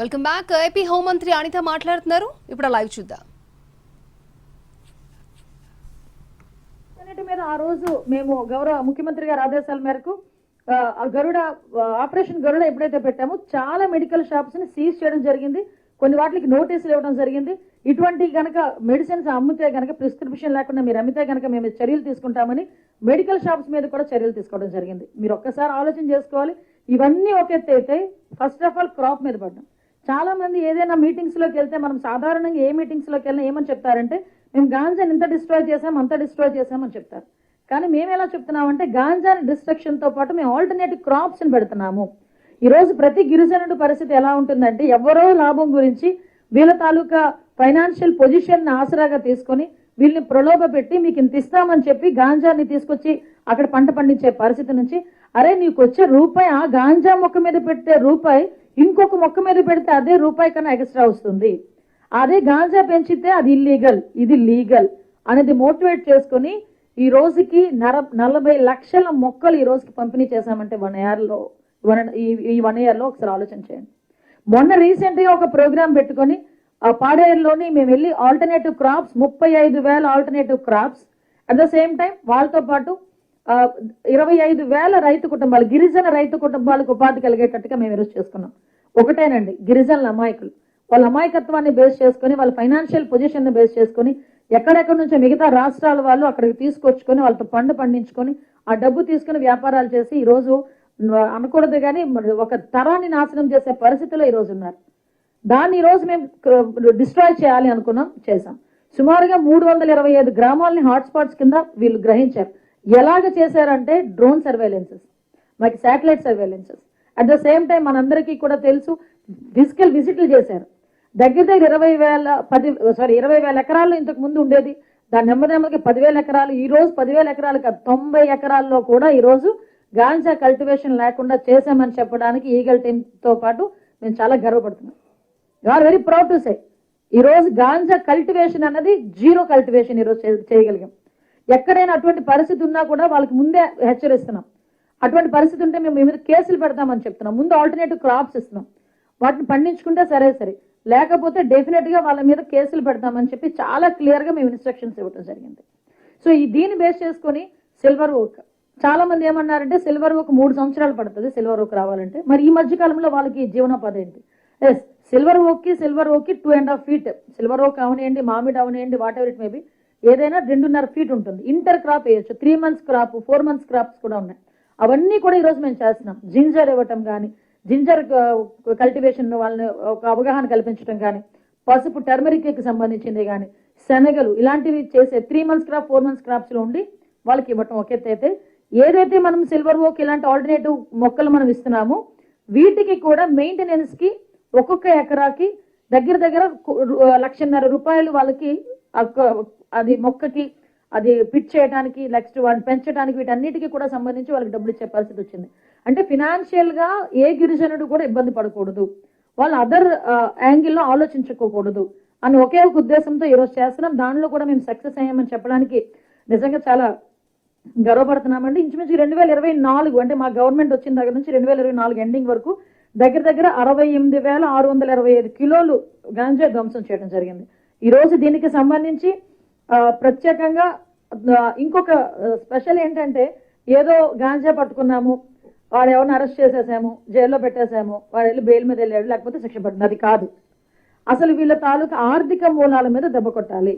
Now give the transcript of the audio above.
Welcome back. AP హోంమంత్రి అనిత మాట్లాడుతున్నారు. ఇప్పుడు లైవ్ చూద్దాం. మీద ఆ రోజు మేము గౌరవ ముఖ్యమంత్రి గారి ఆదేశాల మేరకు గరుడ ఆపరేషన్ గరుడ ఎప్పుడైతే పెట్టామో చాలా మెడికల్ షాప్స్ ని సీజ్ చేయడం జరిగింది. కొన్ని వాటికి నోటీసులు ఇవ్వడం జరిగింది. ఇటువంటి గనక మెడిసిన్స్ అమ్మితే గనక ప్రిస్క్రిప్షన్ లేకుండా మీరు అమ్మితే గనక మేము చర్యలు తీసుకుంటామని మెడికల్ షాప్స్ మీద కూడా చర్యలు తీసుకోవడం జరిగింది. మీరు ఒక్కసారి ఆలోచన చేసుకోవాలి. ఇవన్నీ ఒక ఎత్తు అయితే ఫస్ట్ ఆఫ్ ఆల్ క్రాప్ మీద పడ్డాం. చాలా మంది ఏదైనా మీటింగ్స్ లోకి వెళ్తే మనం సాధారణంగా ఏ మీటింగ్స్ లోకి వెళ్ళినా ఏమని చెప్తారంటే మేము గాంజాని ఇంత డిస్ట్రాయ్ చేసాం అంత డిస్ట్రాయ్ చేసామని చెప్తారు. కానీ మేము ఎలా చెప్తున్నామంటే గాంజాని డిస్ట్రక్షన్ తో పాటు మేము ఆల్టర్నేటివ్ క్రాప్స్ ని పెడుతున్నాము. ఈ రోజు ప్రతి గిరిజనుడి పరిస్థితి ఎలా ఉంటుందంటే ఎవరో లాభం గురించి వీళ్ళ తాలూకా ఫైనాన్షియల్ పొజిషన్ ని ఆసరాగా తీసుకొని వీళ్ళని ప్రలోభ పెట్టి మీకు ఇంత ఇస్తామని చెప్పి గాంజాని తీసుకొచ్చి అక్కడ పంట పండించే పరిస్థితి నుంచి అరే నీకు వచ్చే రూపాయి ఆ గాంజా మొక్క మీద పెట్టే రూపాయి ఇంకొక మొక్క మీద పెడితే అదే రూపాయి కన్నా ఎక్స్ట్రా వస్తుంది. అదే గాంజా పెంచితే అది ఇల్లీగల్ ఇది లీగల్ అనేది మోటివేట్ చేసుకుని ఈ రోజుకి 40 లక్షల మొక్కలు ఈ రోజుకి పంపిణీ చేశామంటే 1 ఇయర్ లో ఒకసారి ఆలోచన చేయండి. మొన్న రీసెంట్ గా ఒక ప్రోగ్రామ్ పెట్టుకొని పాడేరులోని మేము వెళ్ళి alternative crops 35,000 alternative crops at the same time వాళ్ళతో పాటు 25,000 రైతు కుటుంబాలు గిరిజన రైతు కుటుంబాలకు ఉపాధి కలిగేటట్టుగా మేము ఈరోజు చేసుకున్నాం. ఒకటేనండి, గిరిజనుల అమాయకులు వాళ్ళ అమాయకత్వాన్ని బేస్ చేసుకుని వాళ్ళ ఫైనాన్షియల్ పొజిషన్ ని బేస్ చేసుకుని ఎక్కడెక్కడి నుంచో మిగతా రాష్ట్రాల వాళ్ళు అక్కడికి తీసుకొచ్చుకొని వాళ్ళతో పండించుకొని ఆ డబ్బు తీసుకుని వ్యాపారాలు చేసి ఈ రోజు అనకూడదు కానీ ఒక తరాన్ని నాశనం చేసే పరిస్థితిలో ఈ రోజు ఉన్నారు. దాన్ని ఈ రోజు మేము డిస్ట్రాయ్ చేయాలి అనుకున్నాం, చేశాం. సుమారుగా 325 గ్రామాలని హాట్స్పాట్స్ కింద వీళ్ళు గ్రహించారు. ఎలాగ చేశారంటే డ్రోన్ సర్వేలెన్సెస్, మనకి satellite surveillances, at the same time మనందరికీ కూడా తెలుసు ఫిజికల్ విజిట్లు చేశారు. దగ్గర 20,000 ఎకరాల్లో ఇంతకు ముందు ఉండేది, దాని నెమ్మదికి 10,000 ఎకరాలు, ఈ రోజు 10,000 ఎకరాలు కాదు 90 ఎకరాల్లో కూడా ఈ రోజు గాంజా కల్టివేషన్ లేకుండా చేశామని చెప్పడానికి ఈగల్ టీమ్ తో పాటు మేము చాలా గర్వపడుతున్నాం. You are very proud to say ఈ రోజు గాంజా కల్టివేషన్ అన్నది జీరో కల్టివేషన్ ఈ రోజు చేయగలిగాం. ఎక్కడైనా అటువంటి పరిస్థితి ఉన్నా కూడా వాళ్ళకి ముందే హెచ్చరిస్తున్నాం. అటువంటి పరిస్థితి ఉంటే మేము మీ మీద కేసులు పెడతామని చెప్తున్నాం. ముందు ఆల్టర్నేటివ్ క్రాప్స్ ఇస్తున్నాం, వాటిని పండించుకుంటే సరే, లేకపోతే డెఫినెట్ గా వాళ్ళ మీద కేసులు పెడతామని చెప్పి చాలా క్లియర్ గా మేము ఇన్స్ట్రక్షన్స్ ఇవ్వడం జరిగింది. సో దీన్ని బేస్ చేసుకుని సిల్వర్ ఓక్ చాలా మంది ఏమన్నారంటే సిల్వర్ ఓక్ 3 సంవత్సరాలు పడుతుంది సిల్వర్ ఓక్ రావాలంటే. మరి ఈ మధ్య కాలంలో వాళ్ళకి జీవనోపాధి ఏంటి? ఎస్, సిల్వర్ ఓక్ కి 2.5 ఫీట్ సిల్వర్ ఓక్ అవనియండి, మామిడి అవనియండి, వాట్ ఎవర్ ఇట్ మేబీ ఏదైనా 2.5 ఫీట్ ఉంటుంది. ఇంటర్ క్రాప్ వేయచ్చు, 3 months క్రాప్, 4 months క్రాప్స్ కూడా ఉన్నాయి. అవన్నీ కూడా ఈ రోజు మేము చేస్తున్నాం. జింజర్ ఇవ్వటం కానీ, జింజర్ కల్టివేషన్ వాళ్ళని ఒక అవగాహన కల్పించడం కానీ, పసుపు టర్మరిక్ కి సంబంధించింది కానీ, శనగలు ఇలాంటివి చేసే 3 months క్రాప్ 4 months క్రాప్స్ లో ఉండి వాళ్ళకి ఇవ్వటం ఒక ఎత్తు అయితే, ఏదైతే మనం సిల్వర్ ఓక్ ఇలాంటి ఆల్టర్నేటివ్ మొక్కలు మనం ఇస్తున్నామో వీటికి కూడా మెయింటెనెన్స్ కి ఒక్కొక్క ఎకరాకి దగ్గర 1,50,000 రూపాయలు వాళ్ళకి అది మొక్కకి అది పిట్ చేయడానికి నెక్స్ట్ వాటిని పెంచడానికి వీటన్నిటికీ కూడా సంబంధించి వాళ్ళకి డబ్బులు ఇచ్చే పరిస్థితి వచ్చింది. అంటే ఫినాన్షియల్ గా ఏ గిరిజనుడు కూడా ఇబ్బంది పడకూడదు, వాళ్ళు అదర్ యాంగిల్లో ఆలోచించుకోకూడదు అని ఒకే ఒక ఉద్దేశంతో ఈరోజు చేస్తున్నాం. దానిలో కూడా మేము సక్సెస్ అయ్యామని చెప్పడానికి నిజంగా చాలా గర్వపడుతున్నామండి. ఇంచుమించు 2024 అంటే మా గవర్నమెంట్ వచ్చిన దగ్గర నుంచి 2024 ఎండింగ్ వరకు దగ్గర 68,625 కిలోలు గాంజా ధ్వంసం చేయడం జరిగింది. ఈ రోజు దీనికి సంబంధించి ప్రత్యేకంగా ఇంకొక స్పెషల్ ఏంటంటే ఏదో గాంజా పట్టుకున్నాము, వాడు ఎవరిని అరెస్ట్ చేసేసాము, జైల్లో పెట్టేసాము, వాడు వెళ్ళి బెయిల్ మీద వెళ్ళాడు లేకపోతే శిక్ష పడుతుంది, అది కాదు. అసలు వీళ్ళ తాలూకా ఆర్థిక మూలాల మీద దెబ్బ కొట్టాలి.